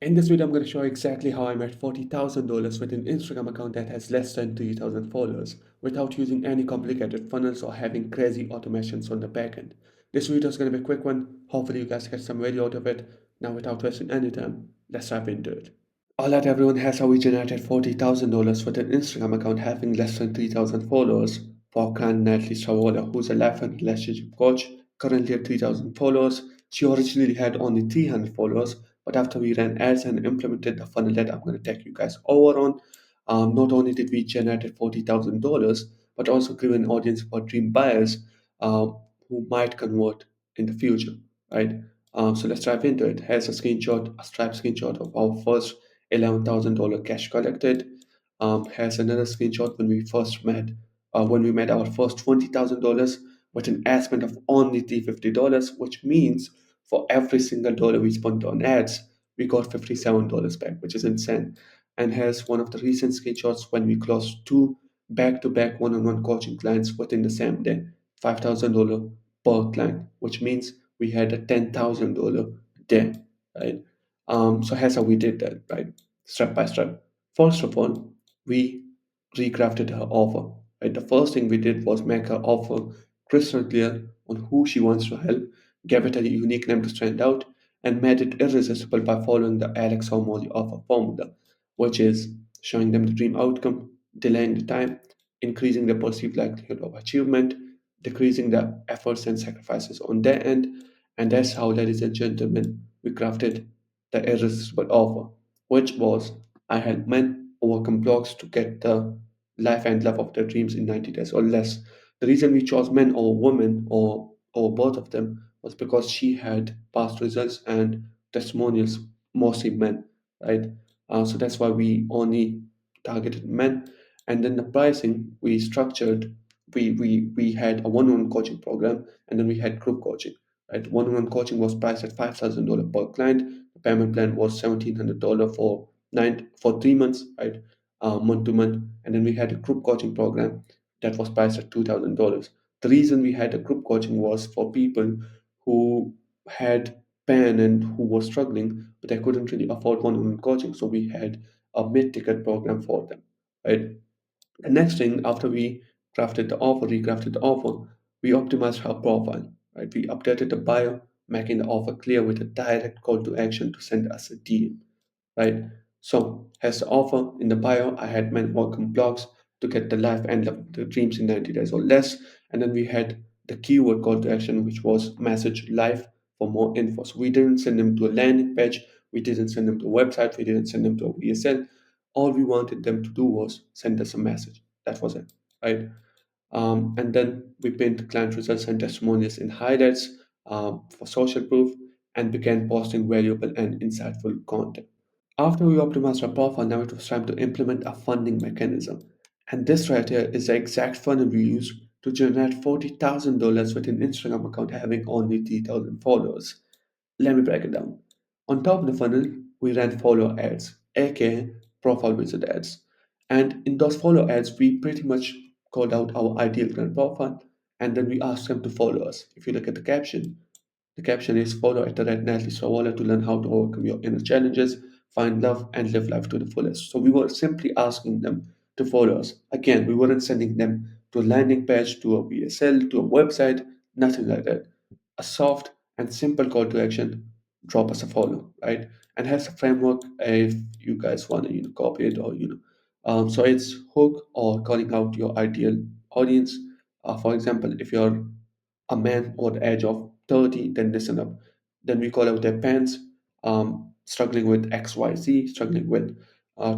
In this video, I'm going to show you exactly how I made $40,000 with an Instagram account that has less than 3,000 followers without using any complicated funnels or having crazy automations on the backend. This video is going to be a quick one. Hopefully, you guys get some value out of it. Now, without wasting any time, let's dive into it. Alright everyone, here's how we generated $40,000 with an Instagram account having less than 3,000 followers for client Natalie Savola, who's a life and relationship coach, currently at 3,000 followers. She originally had only 300 followers, but after we ran ads and implemented the funnel that I'm going to take you guys over on, not only did we generate $40,000, but also grew an audience for dream buyers who might convert in the future, right? So let's dive into it. Here's a screenshot, a Stripe screenshot of our first $11,000 cash collected. Has another screenshot when we made our first $20,000 with an ad spend of only $350, which means for every single dollar we spent on ads, we got $57 back, which is insane. And here's one of the recent screenshots when we closed two back-to-back one-on-one coaching clients within the same day, $5,000 per client, which means we had a $10,000 day, right? So here's how we did that, right? Step by step. First of all, we recrafted her offer. Right? The first thing we did was make her offer crystal clear on who she wants to help, gave it a unique name to stand out, and made it irresistible by following the Alex Hormozzi offer formula, which is showing them the dream outcome, delaying the time, increasing the perceived likelihood of achievement, decreasing the efforts and sacrifices on their end. And that's how, ladies and gentlemen, we crafted the irresistible offer, which was I help men overcome blocks to get the life and love of their dreams in 90 days or less. The reason we chose men or women or both of them was because she had past results and testimonials, mostly men, right? So that's why we only targeted men. And then the pricing we structured, we had a one-on-one coaching program and then we had group coaching. Right? One-on-one coaching was priced at $5,000 per client. The payment plan was $1,700 for 3 months, right? Month to month. And then we had a group coaching program that was priced at $2,000. The reason we had a group coaching was for people who had pain and who were struggling, but they couldn't really afford one-on-one coaching. So we had a mid-ticket program for them, right? The next thing after we recrafted the offer, we optimized her profile, right? We updated the bio, making the offer clear with a direct call to action to send us a deal, right? So, as the offer in the bio, I had men welcome blogs to get the life and love the dreams in 90 days or less. And then we had the keyword call to action, which was message life for more info. So we didn't send them to a landing page, we didn't send them to a website, we didn't send them to a VSL. All we wanted them to do was send us a message. That was it, right? And then we pinned client results and testimonials in highlights for social proof and began posting valuable and insightful content. After we optimized our profile, now it was time to implement a funding mechanism. And this right here is the exact funnel we use to generate $40,000 with an Instagram account having only 3,000 followers. Let me break it down. On top of the funnel, we ran follow ads, aka profile visit ads. And in those follow ads, we pretty much called out our ideal client profile and then we asked them to follow us. If you look at the caption is follow at the red Natalie Savola to learn how to overcome your inner challenges, find love, and live life to the fullest. So we were simply asking them to follow us. Again, we weren't sending them to a landing page, to a VSL, to a website, nothing like that. A soft and simple call to action, drop us a follow, right? And has a framework if you guys want to copy it or so it's hook or calling out your ideal audience. For example, if you're a man over the age of 30, then listen up. Then we call out their parents, struggling with XYZ, struggling with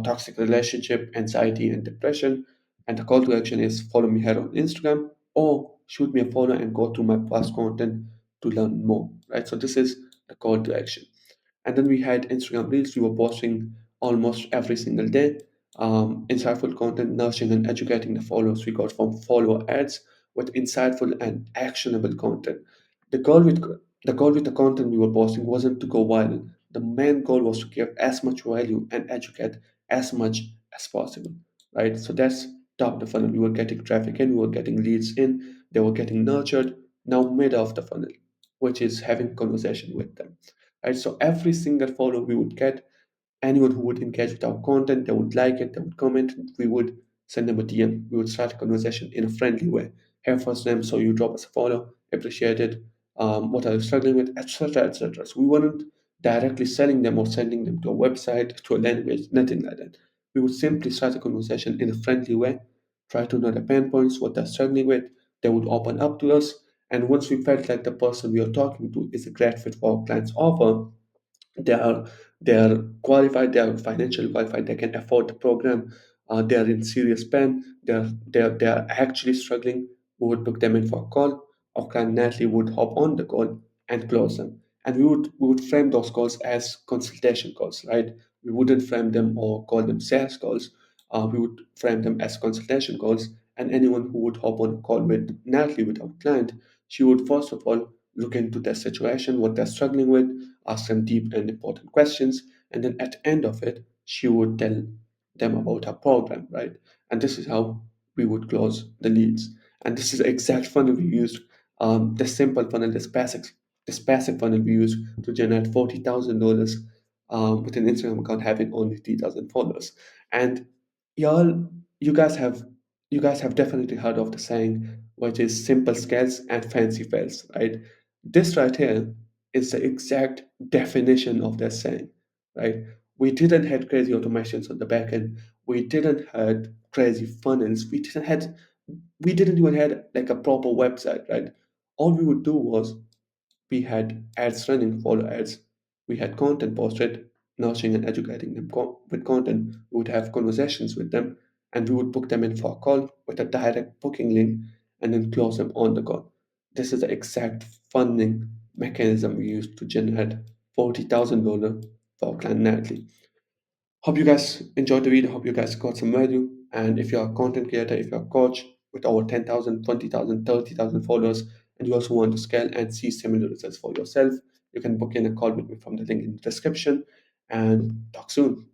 toxic relationship, anxiety, and depression. And the call to action is follow me here on Instagram or shoot me a follow and go through my past content to learn more, right? So this is the call to action. And then we had Instagram Reels. We were posting almost every single day, insightful content, nurturing and educating the followers we got from follow ads with insightful and actionable content. The goal with the goal with the content we were posting wasn't to go viral. The main goal was to give as much value and educate as much as possible, right? So that's top of the funnel. We were getting traffic in, we were getting leads in, they were getting nurtured. Now mid of the funnel, which is having conversation with them, right? So every single follow we would get, anyone who would engage with our content, they would like it, they would comment, we would send them a DM. We would start a conversation in a friendly way. Hey, first name, so you drop us a follow, appreciate it. What are you struggling with, etc., etc. So we weren't directly selling them or sending them to a website, to a language, nothing like that. We would simply start a conversation in a friendly way, try to know the pain points, what they're struggling with. They would open up to us. And once we felt like the person we are talking to is a great fit for our client's offer, they are they are qualified, they are financially qualified, they can afford the program, they are in serious pain, they are actually struggling. We would book them in for a call. Our client Natalie would hop on the call and close them, and we would frame those calls as consultation calls, right? We wouldn't frame them or call them sales calls. We would frame them as consultation calls, and anyone who would hop on a call with Natalie, with our client, she would first of all look into their situation, what they're struggling with, ask them deep and important questions, and then at the end of it, she would tell them about her program, right? And this is how we would close the leads. And this is the exact funnel we used, the simple funnel, this passive funnel we used to generate $40,000 with an Instagram account having only 3,000 followers. And y'all, you guys have you guys have definitely heard of the saying, which is simple scales and fancy fails, right? This right here is the exact definition of that saying, right? We didn't have crazy automations on the back end. We didn't had crazy funnels. We didn't even had like a proper website, right? All we would do was we had ads running, follow ads. We had content posted, nurturing and educating them with content. We would have conversations with them, and we would book them in for a call with a direct booking link and then close them on the call. This is the exact funding mechanism we used to generate $40,000 for our client Natalie. Hope you guys enjoyed the video. Hope you guys got some value. And if you're a content creator, if you're a coach with over 10,000, 20,000, 30,000 followers, and you also want to scale and see similar results for yourself, you can book in a call with me from the link in the description and talk soon.